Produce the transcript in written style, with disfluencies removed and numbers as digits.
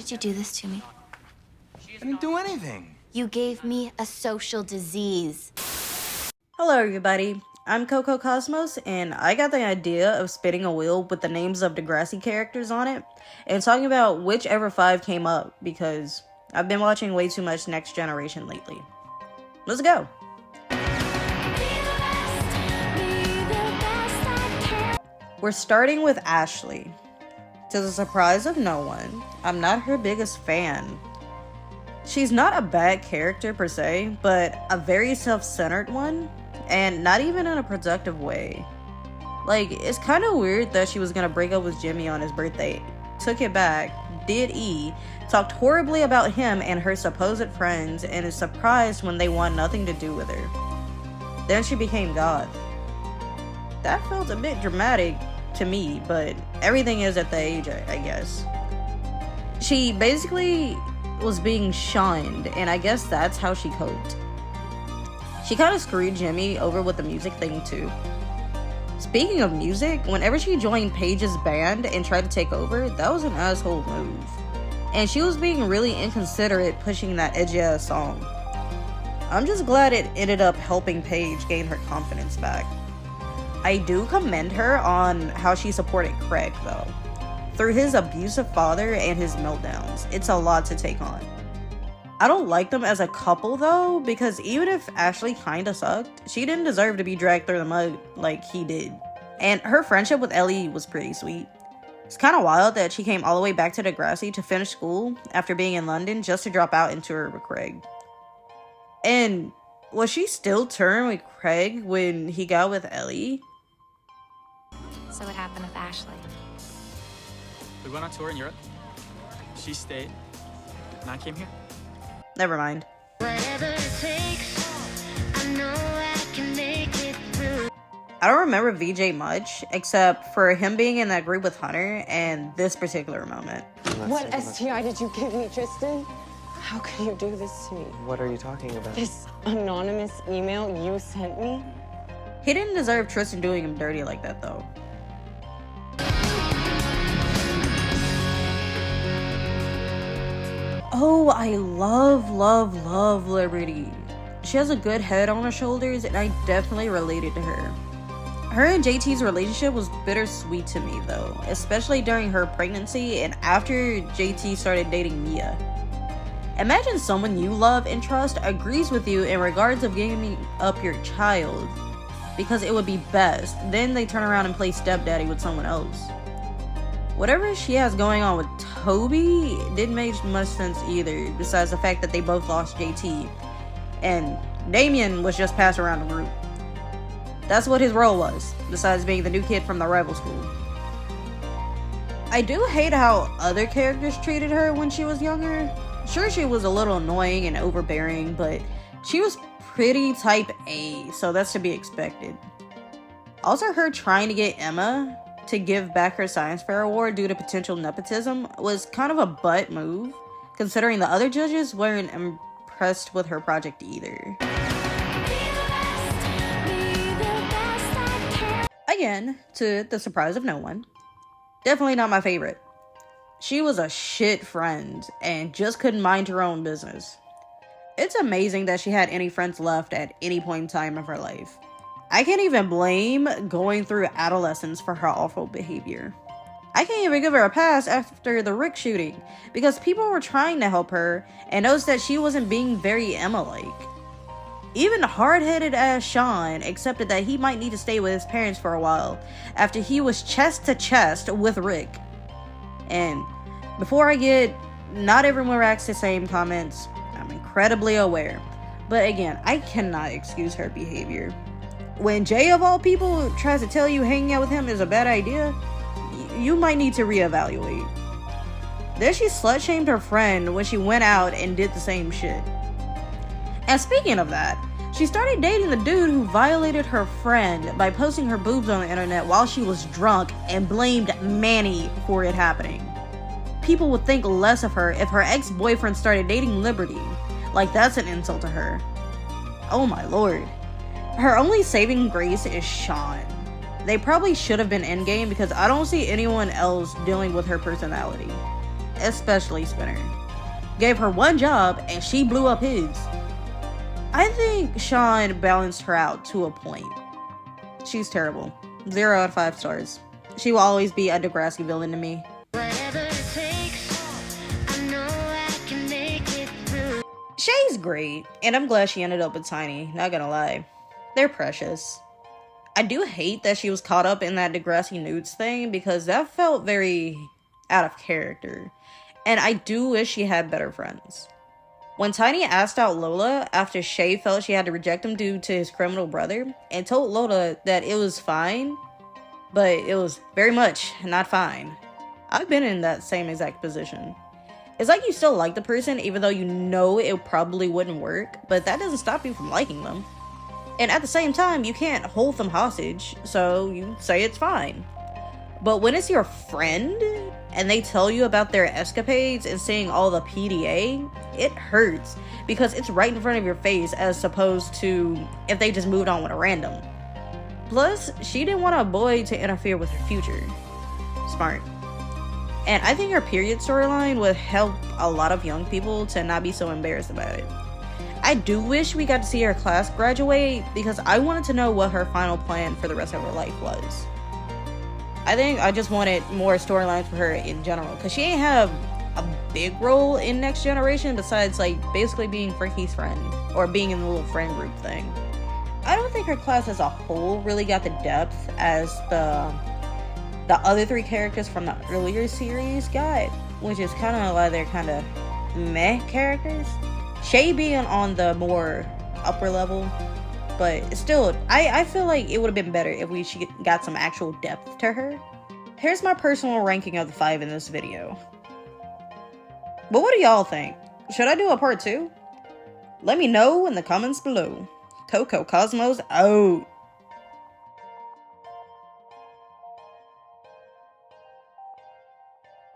did you do this to me? I didn't do anything. You gave me a social disease. Hello everybody, I'm Coco Cosmos, and I got the idea of spinning a wheel with the names of Degrassi characters on it, and talking about whichever 5 came up, because I've been watching way too much Next Generation lately. Let's go! We're starting with Ashley. To the surprise of no one, I'm not her biggest fan. She's not a bad character per se, but a very self-centered one, and not even in a productive way. Like, it's kind of weird that she was gonna break up with Jimmy on his birthday, took it back, did E, talked horribly about him and her supposed friends, and is surprised when they want nothing to do with her. Then she became God. That felt a bit dramatic to me, but everything is at the age, I guess. She basically was being shunned, and I guess that's how she coped. She kind of screwed Jimmy over with the music thing too. Speaking of music, whenever she joined Paige's band and tried to take over, that was an asshole move. And she was being really inconsiderate pushing that edgy ass song. I'm just glad it ended up helping Paige gain her confidence back. I do commend her on how she supported Craig though. Through his abusive father and his meltdowns, it's a lot to take on. I don't like them as a couple though, because even if Ashley kinda sucked, she didn't deserve to be dragged through the mud like he did. And her friendship with Ellie was pretty sweet. It's kinda wild that she came all the way back to Degrassi to finish school after being in London just to drop out and tour with Craig. And was she still turned with Craig when he got with Ellie? So what happened with Ashley? We went on tour in Europe. She stayed, and I came here. Never mind. Whatever it takes, I know I can make it through. I don't remember Vijay much, except for him being in that group with Hunter and this particular moment. What STI did you give me, Tristan? How could you do this to me? What are you talking about? This anonymous email you sent me? He didn't deserve Tristan doing him dirty like that though. Oh, I love Liberty. She has a good head on her shoulders, and I definitely related to her. Her and JT's relationship was bittersweet to me though, especially during her pregnancy and after JT started dating Mia. Imagine someone you love and trust agrees with you in regards of giving up your child because it would be best, then they turn around and play stepdaddy with someone else. Whatever she has going on with Toby didn't make much sense either, besides the fact that they both lost JT, and Damien was just passed around the group. That's what his role was, besides being the new kid from the rival school. I do hate how other characters treated her when she was younger. Sure, she was a little annoying and overbearing, but she was pretty type A, so that's to be expected. Also, her trying to get Emma to give back her science fair award due to potential nepotism was kind of a butt move, considering the other judges weren't impressed with her project either. Again, to the surprise of no one, definitely not my favorite. She was a shit friend and just couldn't mind her own business. It's amazing that she had any friends left at any point in time of her life. I can't even blame going through adolescence for her awful behavior. I can't even give her a pass after the Rick shooting, because people were trying to help her and noticed that she wasn't being very Emma-like. Even hard-headed ass Sean accepted that he might need to stay with his parents for a while after he was chest to chest with Rick. And before I get, not everyone reacts to the same comments, I'm incredibly aware. But again, I cannot excuse her behavior. When Jay of all people tries to tell you hanging out with him is a bad idea, you might need to reevaluate. Then she slut-shamed her friend when she went out and did the same shit. And speaking of that, she started dating the dude who violated her friend by posting her boobs on the internet while she was drunk and blamed Manny for it happening. People would think less of her if her ex-boyfriend started dating Liberty. Like, that's an insult to her. Oh my lord. Her only saving grace is Sean. They probably should have been endgame because I don't see anyone else dealing with her personality. especially Spinner. Gave her one job and she blew up his. I think Sean balanced her out to a point. She's terrible. 0 out of 5 stars. She will always be a Degrassi villain to me. Whatever it takes, I know I can make it through. Shay's great, and I'm glad she ended up with Tiny, not gonna lie. They're precious. I do hate that she was caught up in that Degrassi nudes thing because that felt very out of character. And I do wish she had better friends. When Tiny asked out Lola after Shay felt she had to reject him due to his criminal brother and told Lola that it was fine, but it was very much not fine. I've been in that same exact position. It's like you still like the person even though you know it probably wouldn't work, but that doesn't stop you from liking them. And at the same time, you can't hold them hostage, so you say it's fine. But when it's your friend, and they tell you about their escapades and seeing all the PDA, it hurts, because it's right in front of your face as opposed to if they just moved on with a random. Plus, she didn't want a boy to interfere with her future. Smart. And I think her period storyline would help a lot of young people to not be so embarrassed about it. I do wish we got to see her class graduate because I wanted to know what her final plan for the rest of her life was. I think I just wanted more storylines for her in general because she ain't have a big role in Next Generation besides like basically being Frankie's friend or being in the little friend group thing. I don't think her class as a whole really got the depth as the other 3 characters from the earlier series got, which is kind of why they're kind of meh characters. Shay being on the more upper level, but still, I feel like it would have been better if she got some actual depth to her. Here's my personal ranking of the 5 in this video. But what do y'all think? Should I do a part 2? Let me know in the comments below. Coco Cosmos out.